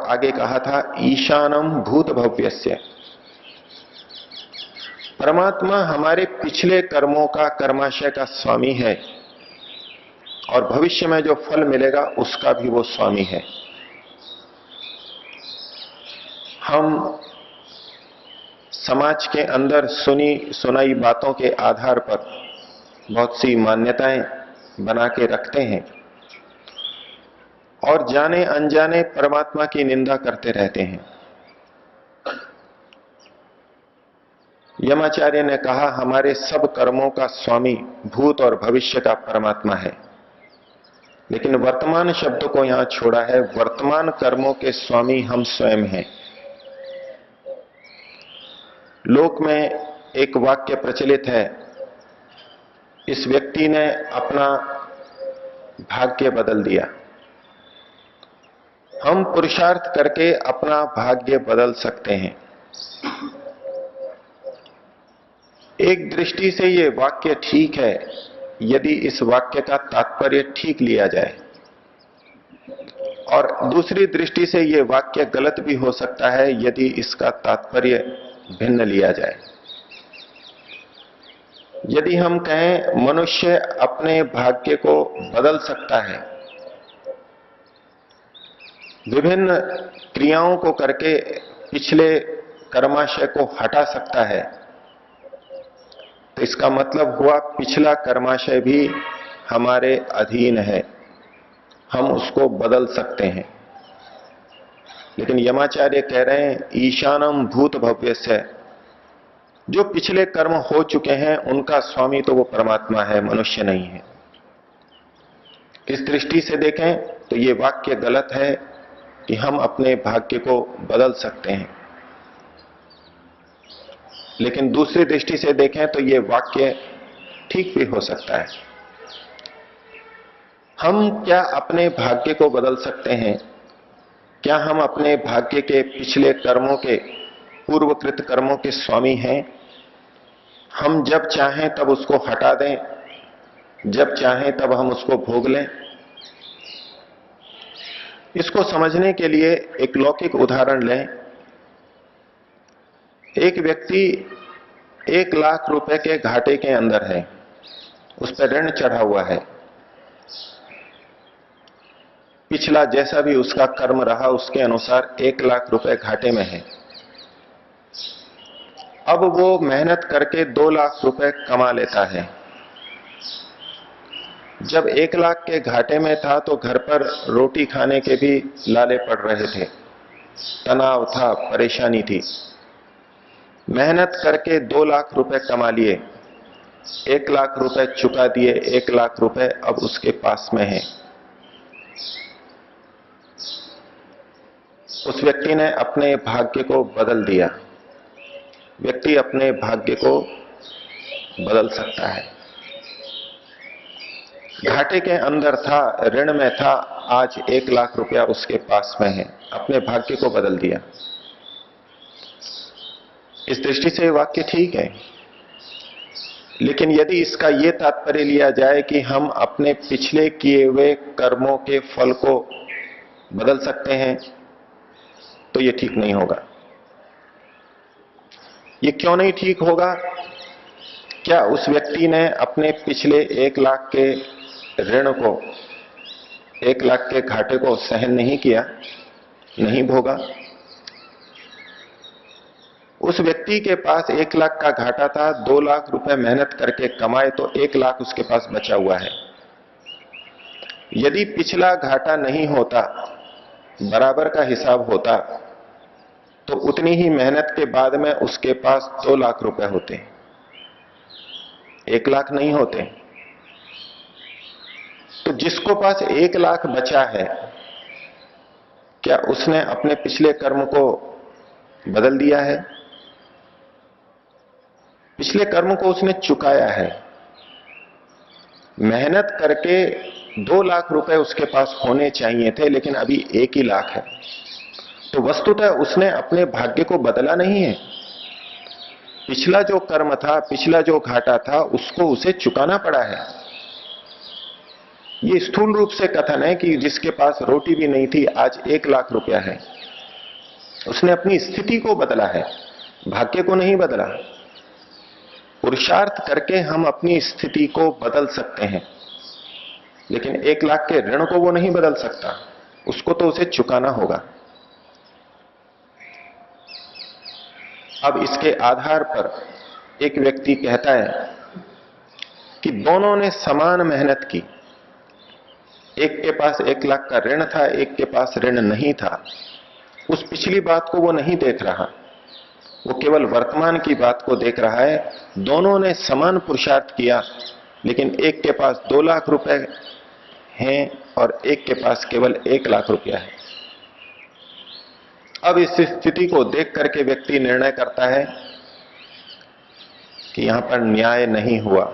आगे कहा था ईशानम भूत भव्यस्य। परमात्मा हमारे पिछले कर्मों का, कर्माशय का स्वामी है और भविष्य में जो फल मिलेगा उसका भी वो स्वामी है। हम समाज के अंदर सुनी सुनाई बातों के आधार पर बहुत सी मान्यताएं बना के रखते हैं और जाने अनजाने परमात्मा की निंदा करते रहते हैं। यमाचार्य ने कहा हमारे सब कर्मों का स्वामी भूत और भविष्य का परमात्मा है, लेकिन वर्तमान शब्द को यहां छोड़ा है। वर्तमान कर्मों के स्वामी हम स्वयं हैं। लोक में एक वाक्य प्रचलित है, इस व्यक्ति ने अपना भाग्य बदल दिया। हम पुरुषार्थ करके अपना भाग्य बदल सकते हैं। एक दृष्टि से यह वाक्य ठीक है यदि इस वाक्य का तात्पर्य ठीक लिया जाए, और दूसरी दृष्टि से यह वाक्य गलत भी हो सकता है यदि इसका तात्पर्य भिन्न लिया जाए। यदि हम कहें मनुष्य अपने भाग्य को बदल सकता है, विभिन्न क्रियाओं को करके पिछले कर्माशय को हटा सकता है, तो इसका मतलब हुआ पिछला कर्माशय भी हमारे अधीन है, हम उसको बदल सकते हैं। लेकिन यमाचार्य कह रहे हैं ईशानम भूत भव्यस्य, जो पिछले कर्म हो चुके हैं उनका स्वामी तो वो परमात्मा है, मनुष्य नहीं है। इस दृष्टि से देखें तो ये वाक्य गलत है कि हम अपने भाग्य को बदल सकते हैं, लेकिन दूसरी दृष्टि से देखें तो ये वाक्य ठीक भी हो सकता है। हम क्या अपने भाग्य को बदल सकते हैं? क्या हम अपने भाग्य के पिछले कर्मों के, पूर्वकृत कर्मों के स्वामी हैं? हम जब चाहें तब उसको हटा दें, जब चाहें तब हम उसको भोग लें? इसको समझने के लिए एक लौकिक उदाहरण लें। एक व्यक्ति 1 लाख रुपए के घाटे के अंदर है, उस पर ऋण चढ़ा हुआ है। पिछला जैसा भी उसका कर्म रहा उसके अनुसार 1 लाख रुपए घाटे में है। अब वो मेहनत करके 2 लाख रुपए कमा लेता है। जब 1 लाख के घाटे में था तो घर पर रोटी खाने के भी लाले पड़ रहे थे, तनाव था, परेशानी थी। मेहनत करके 2 लाख रुपए कमा लिए, 1 लाख रुपए चुका दिए, 1 लाख रुपए अब उसके पास में है। उस व्यक्ति ने अपने भाग्य को बदल दिया। व्यक्ति अपने भाग्य को बदल सकता है। घाटे के अंदर था, ऋण में था, आज 1 लाख रुपया उसके पास में है, अपने भाग्य को बदल दिया। इस दृष्टि से वाक्य ठीक है, लेकिन यदि इसका यह तात्पर्य लिया जाए कि हम अपने पिछले किए हुए कर्मों के फल को बदल सकते हैं, तो यह ठीक नहीं होगा। ये क्यों नहीं ठीक होगा? क्या उस व्यक्ति ने अपने पिछले 1 लाख के ऋण को, 1 लाख के घाटे को सहन नहीं किया, नहीं भोगा? उस व्यक्ति के पास 1 लाख का घाटा था, 2 लाख रुपए मेहनत करके कमाए तो 1 लाख उसके पास बचा हुआ है। यदि पिछला घाटा नहीं होता, बराबर का हिसाब होता, तो उतनी ही मेहनत के बाद में उसके पास 2 लाख रुपए होते, 1 लाख नहीं होते। तो जिसको पास 1 लाख बचा है, क्या उसने अपने पिछले कर्म को बदल दिया है? पिछले कर्म को उसने चुकाया है। मेहनत करके 2 लाख रुपए उसके पास होने चाहिए थे, लेकिन अभी 1 ही लाख है। तो वस्तुतः उसने अपने भाग्य को बदला नहीं है। पिछला जो कर्म था, पिछला जो घाटा था, उसको उसे चुकाना पड़ा है। ये स्थूल रूप से कथन है कि जिसके पास रोटी भी नहीं थी आज 1 लाख रुपया है। उसने अपनी स्थिति को बदला है, भाग्य को नहीं बदला। पुरुषार्थ करके हम अपनी स्थिति को बदल सकते हैं, लेकिन 1 लाख के ऋण को वो नहीं बदल सकता, उसको तो उसे चुकाना होगा। अब इसके आधार पर एक व्यक्ति कहता है कि दोनों ने समान मेहनत की, एक के पास 1 लाख का ऋण था, एक के पास ऋण नहीं था। उस पिछली बात को वो नहीं देख रहा, वो केवल वर्तमान की बात को देख रहा है। दोनों ने समान पुरुषार्थ किया, लेकिन एक के पास 2 लाख रुपए हैं और एक के पास केवल 1 लाख रुपया है। अब इस स्थिति को देख करके व्यक्ति निर्णय करता है कि यहां पर न्याय नहीं हुआ।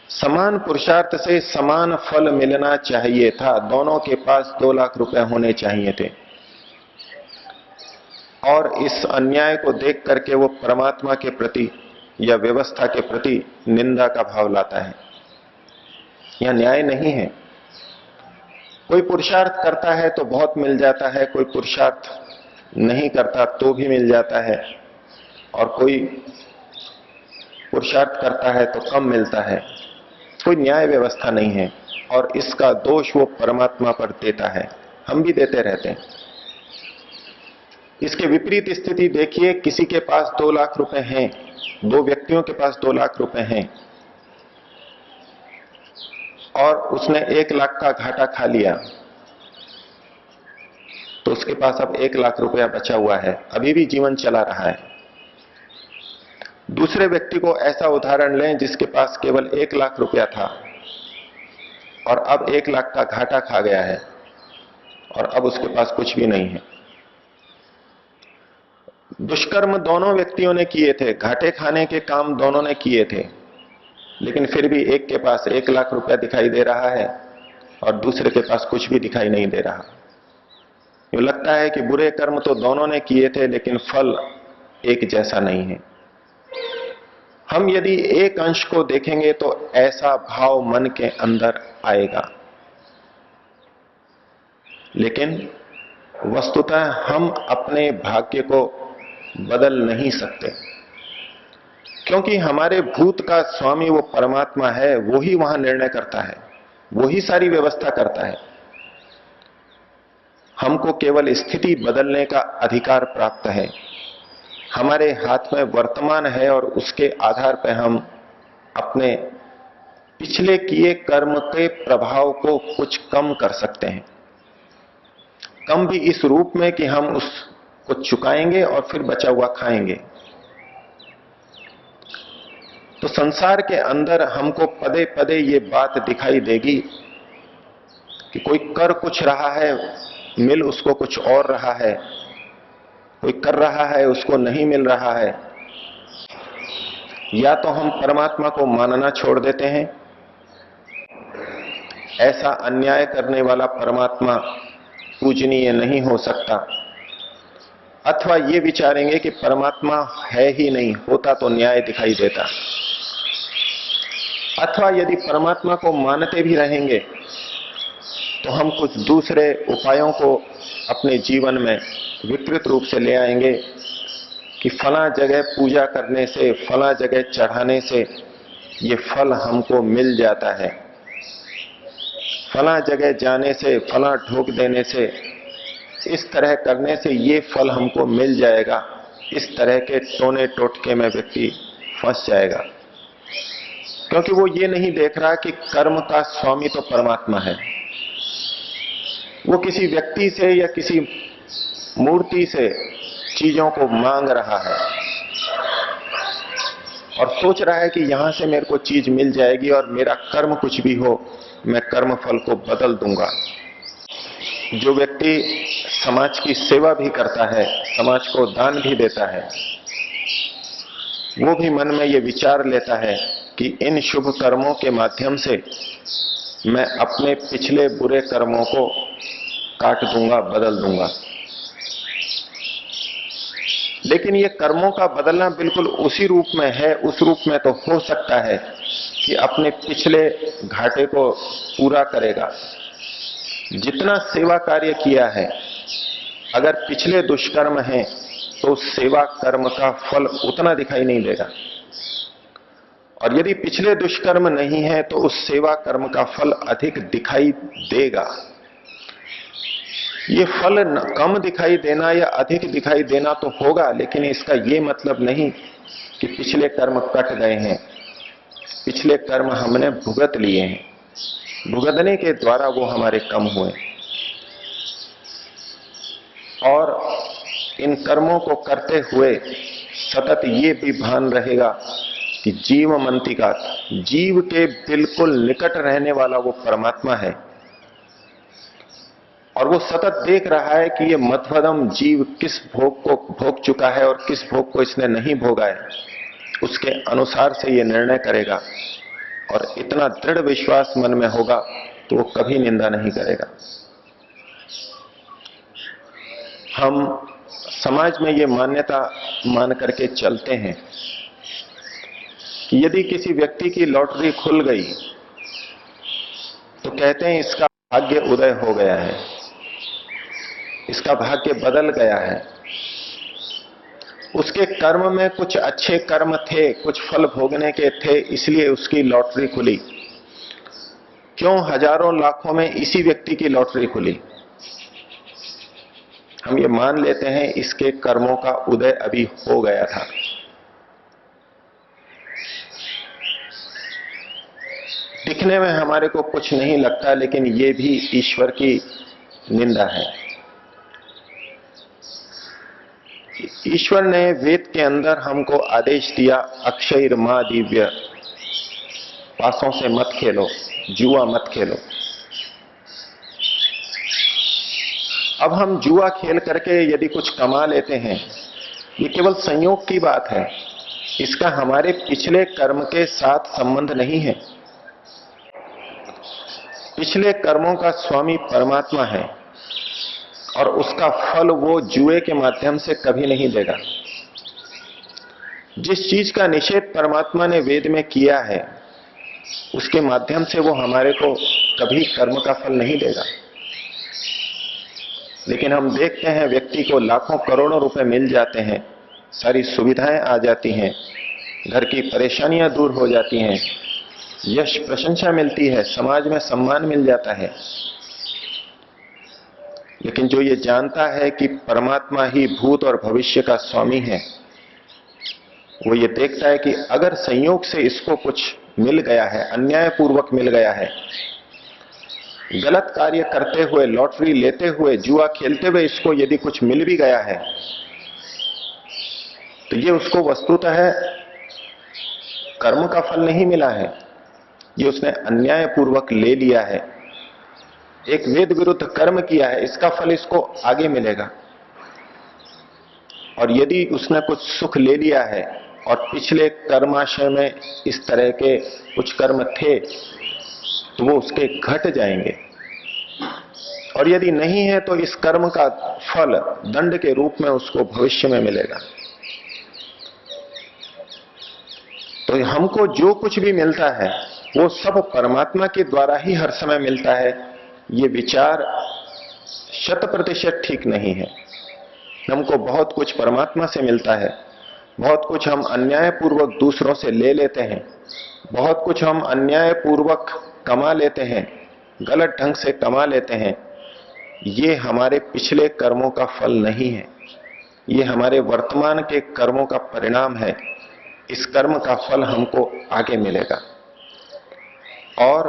समान पुरुषार्थ से समान फल मिलना चाहिए था, दोनों के पास 2 लाख रुपए होने चाहिए थे। और इस अन्याय को देख करके वो परमात्मा के प्रति या व्यवस्था के प्रति निंदा का भाव लाता है। यह न्याय नहीं है। कोई पुरुषार्थ करता है तो बहुत मिल जाता है, कोई पुरुषार्थ नहीं करता तो भी मिल जाता है, और कोई पुरुषार्थ करता है तो कम मिलता है। कोई न्याय व्यवस्था नहीं है, और इसका दोष वो परमात्मा पर देता है, हम भी देते रहते हैं। इसके विपरीत स्थिति देखिए, किसी के पास 2 लाख रुपए हैं, 2 व्यक्तियों के पास 2 लाख रुपए हैं, और उसने 1 लाख का घाटा खा लिया, तो उसके पास अब 1 लाख रुपया बचा हुआ है, अभी भी जीवन चला रहा है। दूसरे व्यक्ति को ऐसा उदाहरण लें जिसके पास केवल 1 लाख रुपया था और अब 1 लाख का घाटा खा गया है, और अब उसके पास कुछ भी नहीं है। दुष्कर्म दोनों व्यक्तियों ने किए थे, घाटे खाने के काम दोनों ने किए थे, लेकिन फिर भी एक के पास 1 लाख रुपया दिखाई दे रहा है और दूसरे के पास कुछ भी दिखाई नहीं दे रहा। यूं लगता है कि बुरे कर्म तो दोनों ने किए थे, लेकिन फल एक जैसा नहीं है। हम यदि एक अंश को देखेंगे तो ऐसा भाव मन के अंदर आएगा, लेकिन वस्तुतः हम अपने भाग्य को बदल नहीं सकते, क्योंकि हमारे भूत का स्वामी वो परमात्मा है, वो ही वहां निर्णय करता है, वो ही सारी व्यवस्था करता है। हमको केवल स्थिति बदलने का अधिकार प्राप्त है। हमारे हाथ में वर्तमान है, और उसके आधार पर हम अपने पिछले किए कर्म के प्रभाव को कुछ कम कर सकते हैं। कम भी इस रूप में कि हम उसको चुकाएंगे और फिर बचा हुआ खाएंगे। तो संसार के अंदर हमको पदे पदे ये बात दिखाई देगी कि कोई कर कुछ रहा है, मिल उसको कुछ और रहा है, कोई कर रहा है उसको नहीं मिल रहा है। या तो हम परमात्मा को मानना छोड़ देते हैं, ऐसा अन्याय करने वाला परमात्मा पूजनीय नहीं हो सकता, अथवा ये विचारेंगे कि परमात्मा है ही नहीं, होता तो न्याय दिखाई देता। अथवा यदि परमात्मा को मानते भी रहेंगे तो हम कुछ दूसरे उपायों को अपने जीवन में विकृत रूप से ले आएंगे कि फला जगह पूजा करने से, फला जगह चढ़ाने से ये फल हमको मिल जाता है, फला जगह जाने से, फला ढोक देने से, इस तरह करने से ये फल हमको मिल जाएगा। इस तरह के टोने टोटके में व्यक्ति फंस जाएगा, क्योंकि वो ये नहीं देख रहा कि कर्म का स्वामी तो परमात्मा है। वो किसी व्यक्ति से या किसी मूर्ति से चीजों को मांग रहा है और सोच रहा है कि यहां से मेरे को चीज मिल जाएगी और मेरा कर्म कुछ भी हो, मैं कर्म फल को बदल दूंगा। जो व्यक्ति समाज की सेवा भी करता है, समाज को दान भी देता है, वो भी मन में ये विचार लेता है कि इन शुभ कर्मों के माध्यम से मैं अपने पिछले बुरे कर्मों को काट दूंगा, बदल दूंगा। लेकिन ये कर्मों का बदलना बिल्कुल उसी रूप में है, उस रूप में तो हो सकता है कि अपने पिछले घाटे को पूरा करेगा। जितना सेवा कार्य किया है, अगर पिछले दुष्कर्म हैं तो उस सेवा कर्म का फल उतना दिखाई नहीं देगा, और यदि पिछले दुष्कर्म नहीं है तो उस सेवा कर्म का फल अधिक दिखाई देगा। ये फल कम दिखाई देना या अधिक दिखाई देना तो होगा, लेकिन इसका ये मतलब नहीं कि पिछले कर्म कट गए हैं। पिछले कर्म हमने भुगत लिए हैं, भुगतने के द्वारा वो हमारे कम हुए। और इन कर्मों को करते हुए सतत ये भी भान रहेगा कि जीव मंतिका, जीव के बिल्कुल निकट रहने वाला वो परमात्मा है, और वो सतत देख रहा है कि ये मध्वदम जीव किस भोग को भोग चुका है और किस भोग को इसने नहीं भोगा है। उसके अनुसार से ये निर्णय करेगा, और इतना दृढ़ विश्वास मन में होगा तो वो कभी निंदा नहीं करेगा। हम समाज में ये मान्यता मान करके चलते हैं कि यदि किसी व्यक्ति की लॉटरी खुल गई तो कहते हैं इसका भाग्य उदय हो गया है, इसका भाग्य बदल गया है। उसके कर्म में कुछ अच्छे कर्म थे, कुछ फल भोगने के थे, इसलिए उसकी लॉटरी खुली। क्यों हजारों लाखों में इसी व्यक्ति की लॉटरी खुली? हम ये मान लेते हैं इसके कर्मों का उदय अभी हो गया था। दिखने में हमारे को कुछ नहीं लगता, लेकिन ये भी ईश्वर की निंदा है। ईश्वर ने वेद के अंदर हमको आदेश दिया, अक्षय मां दिव्य, पासों से मत खेलो, जुआ मत खेलो। अब हम जुआ खेल करके यदि कुछ कमा लेते हैं, ये केवल संयोग की बात है, इसका हमारे पिछले कर्म के साथ संबंध नहीं है। पिछले कर्मों का स्वामी परमात्मा है, और उसका फल वो जुए के माध्यम से कभी नहीं देगा। जिस चीज का निषेध परमात्मा ने वेद में किया है, उसके माध्यम से वो हमारे को कभी कर्म का फल नहीं देगा। लेकिन हम देखते हैं व्यक्ति को लाखों करोड़ों रुपए मिल जाते हैं, सारी सुविधाएं आ जाती हैं, घर की परेशानियां दूर हो जाती हैं, यश प्रशंसा मिलती है, समाज में सम्मान मिल जाता है। लेकिन जो ये जानता है कि परमात्मा ही भूत और भविष्य का स्वामी है, वो ये देखता है कि अगर संयोग से इसको कुछ मिल गया है, अन्यायपूर्वक मिल गया है, गलत कार्य करते हुए, लॉटरी लेते हुए, जुआ खेलते हुए इसको यदि कुछ मिल भी गया है, तो ये उसको वस्तुतः कर्म का फल नहीं मिला है, ये उसने अन्यायपूर्वक ले लिया है, एक वेद विरुद्ध कर्म किया है, इसका फल इसको आगे मिलेगा। और यदि उसने कुछ सुख ले लिया है और पिछले कर्माशय में इस तरह के कुछ कर्म थे, तो वो उसके घट जाएंगे, और यदि नहीं है तो इस कर्म का फल दंड के रूप में उसको भविष्य में मिलेगा। तो हमको जो कुछ भी मिलता है वो सब परमात्मा के द्वारा ही हर समय मिलता है, ये विचार 100% ठीक नहीं है। हमको बहुत कुछ परमात्मा से मिलता है, बहुत कुछ हम अन्यायपूर्वक दूसरों से ले लेते हैं, बहुत कुछ हम अन्यायपूर्वक कमा लेते हैं, गलत ढंग से कमा लेते हैं। ये हमारे पिछले कर्मों का फल नहीं है, ये हमारे वर्तमान के कर्मों का परिणाम है। इस कर्म का फल हमको आगे मिलेगा। और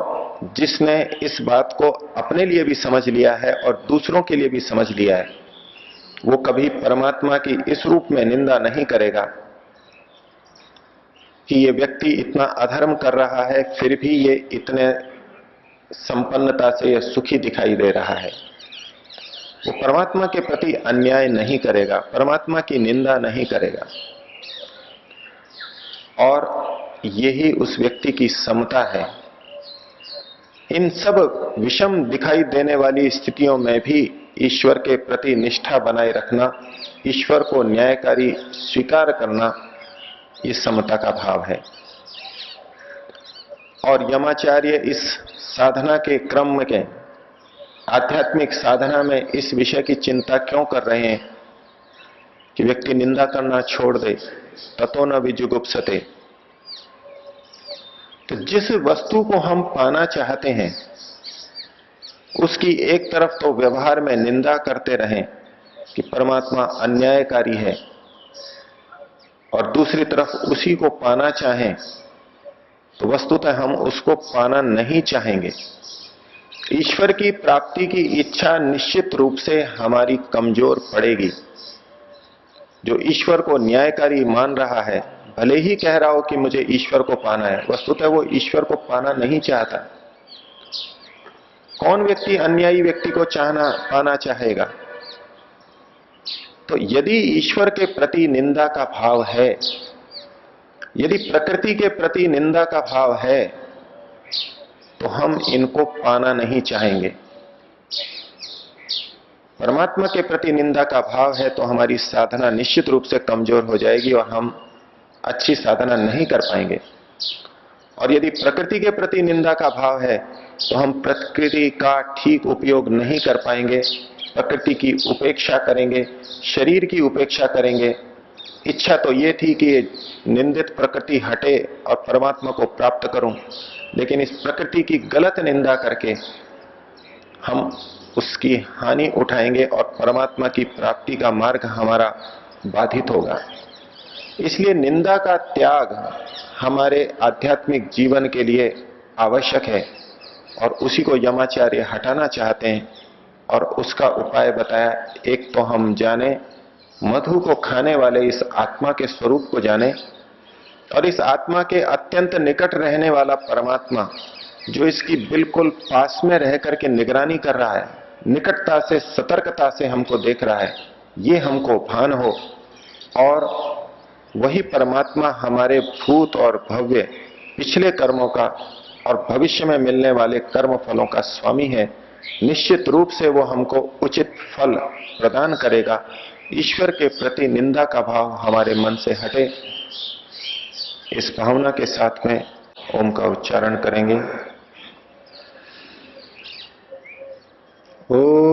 जिसने इस बात को अपने लिए भी समझ लिया है और दूसरों के लिए भी समझ लिया है, वो कभी परमात्मा की इस रूप में निंदा नहीं करेगा कि ये व्यक्ति इतना अधर्म कर रहा है, फिर भी ये इतने संपन्नता से ये सुखी दिखाई दे रहा है। वो परमात्मा के प्रति अन्याय नहीं करेगा, परमात्मा की निंदा नहीं करेगा। और यही उस व्यक्ति की समता है। इन सब विषम दिखाई देने वाली स्थितियों में भी ईश्वर के प्रति निष्ठा बनाए रखना, ईश्वर को न्यायकारी स्वीकार करना, ये समता का भाव है। और यमाचार्य इस साधना के क्रम के आध्यात्मिक साधना में इस विषय की चिंता क्यों कर रहे हैं कि व्यक्ति निंदा करना छोड़ दे, ततो न विजुगुप्सते। तो जिस वस्तु को हम पाना चाहते हैं उसकी एक तरफ तो व्यवहार में निंदा करते रहें कि परमात्मा अन्यायकारी है, और दूसरी तरफ उसी को पाना चाहें तो वस्तुतः हम उसको पाना नहीं चाहेंगे। ईश्वर की प्राप्ति की इच्छा निश्चित रूप से हमारी कमजोर पड़ेगी। जो ईश्वर को न्यायकारी मान रहा है, भले ही कह रहा हो कि मुझे ईश्वर को पाना है, वस्तुतः वो ईश्वर को पाना नहीं चाहता। कौन व्यक्ति अन्यायी व्यक्ति को पाना चाहेगा? तो यदि ईश्वर के प्रति निंदा का भाव है, यदि प्रकृति के प्रति निंदा का भाव है, तो हम इनको पाना नहीं चाहेंगे। परमात्मा के प्रति निंदा का भाव है तो हमारी साधना निश्चित रूप से कमजोर हो जाएगी और हम अच्छी साधना नहीं कर पाएंगे। और यदि प्रकृति के प्रति निंदा का भाव है तो हम प्रकृति का ठीक उपयोग नहीं कर पाएंगे, प्रकृति की उपेक्षा करेंगे, शरीर की उपेक्षा करेंगे। इच्छा तो ये थी कि निंदित प्रकृति हटे और परमात्मा को प्राप्त करूं, लेकिन इस प्रकृति की गलत निंदा करके हम उसकी हानि उठाएंगे और परमात्मा की प्राप्ति का मार्ग हमारा बाधित होगा। इसलिए निंदा का त्याग हमारे आध्यात्मिक जीवन के लिए आवश्यक है और उसी को यमाचार्य हटाना चाहते हैं। और उसका उपाय बताया, एक तो हम जाने, मधु को खाने वाले इस आत्मा के स्वरूप को जाने, और इस आत्मा के अत्यंत निकट रहने वाला परमात्मा जो इसकी बिल्कुल पास में रह करके निगरानी कर रहा है, निकटता से सतर्कता से हमको देख रहा है, ये हमको भान हो। और वही परमात्मा हमारे भूत और भव्य पिछले कर्मों का और भविष्य में मिलने वाले कर्म फलों का स्वामी है। निश्चित रूप से वो हमको उचित फल प्रदान करेगा। ईश्वर के प्रति निंदा का भाव हमारे मन से हटे, इस भावना के साथ में ओम का उच्चारण करेंगे। ओ